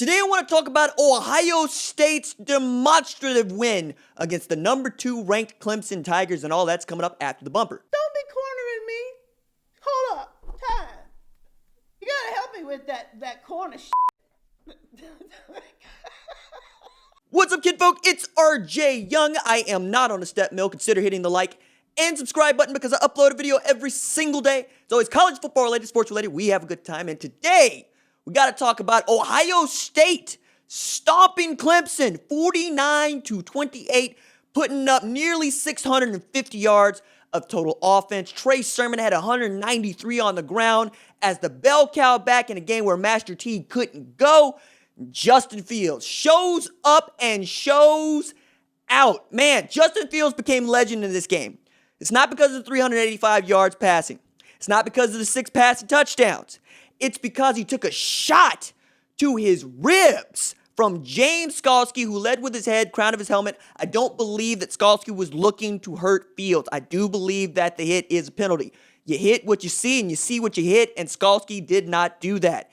Today I want to talk about Ohio State's demonstrative win against the number 2 ranked Clemson Tigers, and all that's coming up after the bumper. Don't be cornering me. Hold up. Time. You gotta help me with that corner shit. What's up, kidfolk? It's RJ Young. I am not on a step mill. Consider hitting the like and subscribe button because I upload a video every single day. It's always college football related, sports related. We have a good time, and today we got to talk about Ohio State stomping Clemson 49-28, putting up nearly 650 yards of total offense. Trey Sermon had 193 on the ground as the bell cow back in a game where Master T couldn't go. Justin Fields shows up and shows out. Man, Justin Fields became legend in this game. It's not because of the 385 yards passing. It's not because of the 6 passing touchdowns. It's because he took a shot to his ribs from James Skalski, who led with his head, crown of his helmet. I don't believe that Skalski was looking to hurt Fields. I do believe that the hit is a penalty. You hit what you see, and you see what you hit, and Skalski did not do that.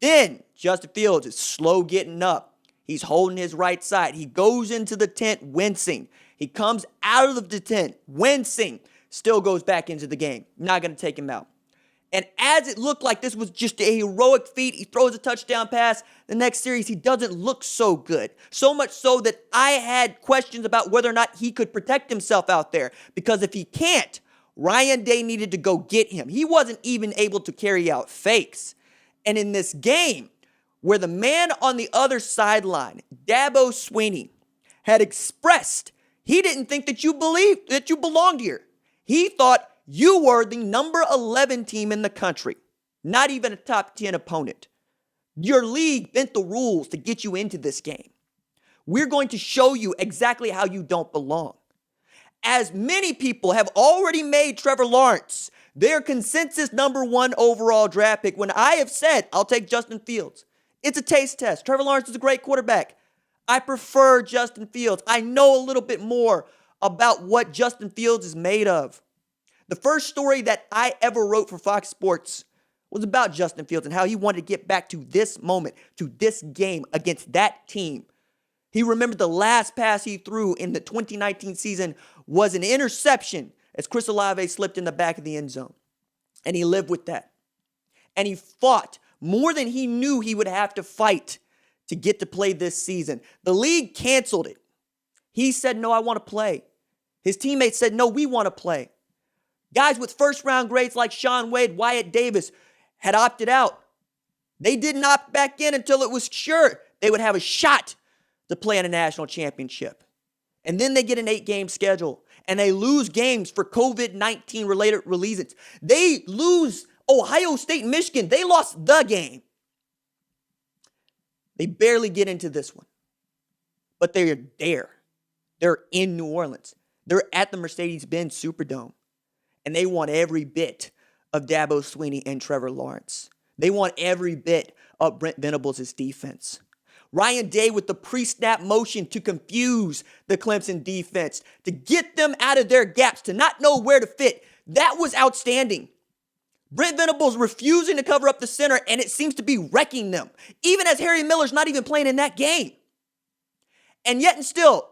Then Justin Fields is slow getting up. He's holding his right side. He goes into the tent wincing. He comes out of the tent wincing. Still goes back into the game. Not going to take him out. And as it looked like this was just a heroic feat, he throws a touchdown pass. The next series, he doesn't look so good. So much so that I had questions about whether or not he could protect himself out there. Because if he can't, Ryan Day needed to go get him. He wasn't even able to carry out fakes. And in this game, where the man on the other sideline, Dabo Swinney, had expressed he didn't think that you belonged here. He thought you were the number 11 team in the country, not even a top 10 opponent. Your league bent the rules to get you into this game. We're going to show you exactly how you don't belong. As many people have already made Trevor Lawrence their consensus number 1 overall draft pick, when I have said I'll take Justin Fields. It's a taste test. Trevor Lawrence is a great quarterback. I prefer Justin Fields. I know a little bit more about what Justin Fields is made of. The first story that I ever wrote for Fox Sports was about Justin Fields and how he wanted to get back to this moment, to this game against that team. He remembered the last pass he threw in the 2019 season was an interception as Chris Olave slipped in the back of the end zone. And he lived with that. And he fought more than he knew he would have to fight to get to play this season. The league canceled it. He said, no, I want to play. His teammates said, no, we want to play. Guys with first-round grades like Shaun Wade, Wyatt Davis had opted out. They didn't opt back in until it was sure they would have a shot to play in a national championship. And then they get an 8-game schedule, and they lose games for COVID-19 related reasons. They lose Ohio State and Michigan. They lost the game. They barely get into this one. But they're there. They're in New Orleans. They're at the Mercedes-Benz Superdome. And they want every bit of Dabo Swinney and Trevor Lawrence. They want every bit of Brent Venables' defense. Ryan Day with the pre-snap motion to confuse the Clemson defense, to get them out of their gaps, to not know where to fit. That was outstanding. Brent Venables refusing to cover up the center, and it seems to be wrecking them, even as Harry Miller's not even playing in that game. And yet and still,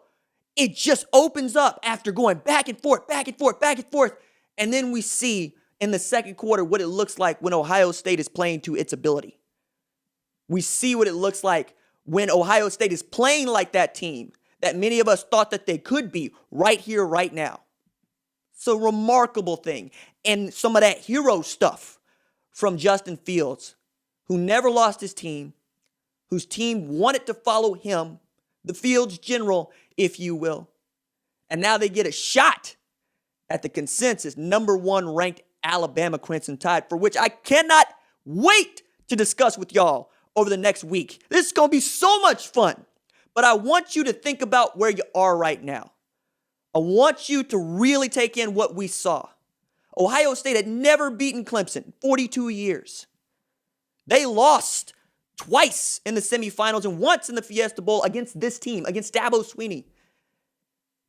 it just opens up after going back and forth, back and forth, back and forth. And then we see in the second quarter what it looks like when Ohio State is playing to its ability. We see what it looks like when Ohio State is playing like that team that many of us thought that they could be right here, right now. It's a remarkable thing. And some of that hero stuff from Justin Fields, who never lost his team, whose team wanted to follow him, the Fields general, if you will. And now they get a shot at the consensus number 1 ranked Alabama Crimson Tide, for which I cannot wait to discuss with y'all over the next week. This is going to be so much fun. But I want you to think about where you are right now. I want you to really take in what we saw. Ohio State had never beaten Clemson in 42 years. They lost twice in the semifinals and once in the Fiesta Bowl against this team, against Dabo Swinney.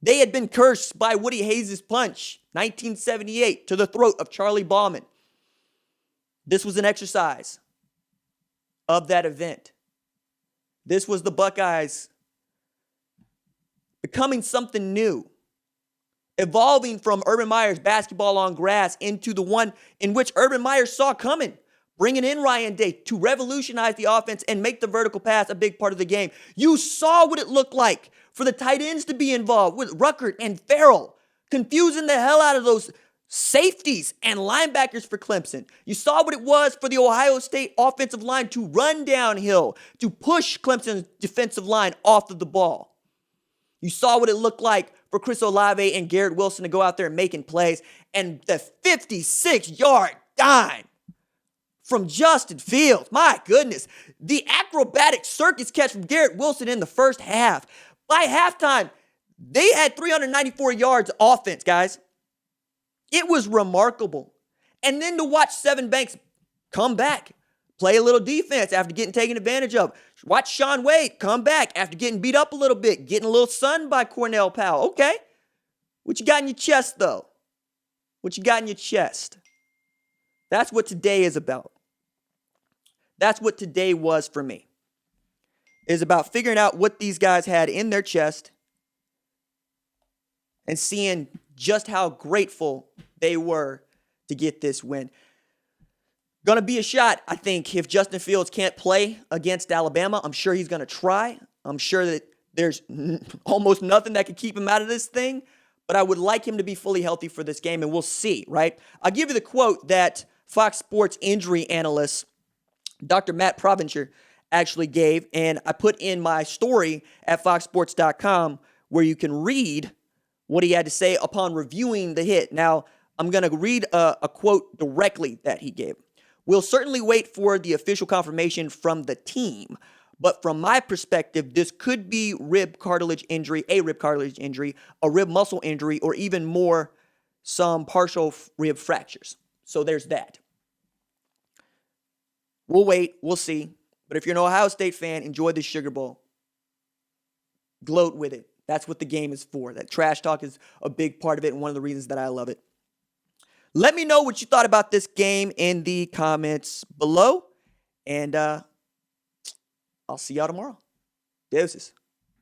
They had been cursed by Woody Hayes' punch, 1978, to the throat of Charlie Bauman. This was an exercise of that event. This was the Buckeyes becoming something new, evolving from Urban Meyer's basketball on grass into the one in which Urban Meyer saw coming, bringing in Ryan Day to revolutionize the offense and make the vertical pass a big part of the game. You saw what it looked like for the tight ends to be involved with Ruckert and Farrell, confusing the hell out of those safeties and linebackers for Clemson. You saw what it was for the Ohio State offensive line to run downhill, to push Clemson's defensive line off of the ball. You saw what it looked like for Chris Olave and Garrett Wilson to go out there and making plays. And the 56-yard dime from Justin Fields. My goodness. The acrobatic circus catch from Garrett Wilson in the first half. By halftime, they had 394 yards offense, guys. It was remarkable. And then to watch Sevyn Banks come back, play a little defense after getting taken advantage of. Watch Shaun Wade come back after getting beat up a little bit, getting a little sunned by Cornell Powell. Okay. What you got in your chest, though? What you got in your chest? That's what today is about. That's what today was for me. It's about figuring out what these guys had in their chest and seeing just how grateful they were to get this win. Gonna be a shot, I think, if Justin Fields can't play against Alabama. I'm sure he's gonna try. I'm sure that there's almost nothing that could keep him out of this thing, but I would like him to be fully healthy for this game, and we'll see, right? I'll give you the quote that Fox Sports injury analyst Dr. Matt Provencher actually gave, and I put in my story at foxsports.com where you can read what he had to say upon reviewing the hit. Now, I'm going to read a quote directly that he gave. We'll certainly wait for the official confirmation from the team, but from my perspective, this could be a rib cartilage injury, a rib muscle injury, or even more, some partial rib fractures. So there's that. We'll wait. We'll see. But if you're an Ohio State fan, enjoy this Sugar Bowl. Gloat with it. That's what the game is for. That trash talk is a big part of it and one of the reasons that I love it. Let me know what you thought about this game in the comments below. And I'll see y'all tomorrow. Deuces.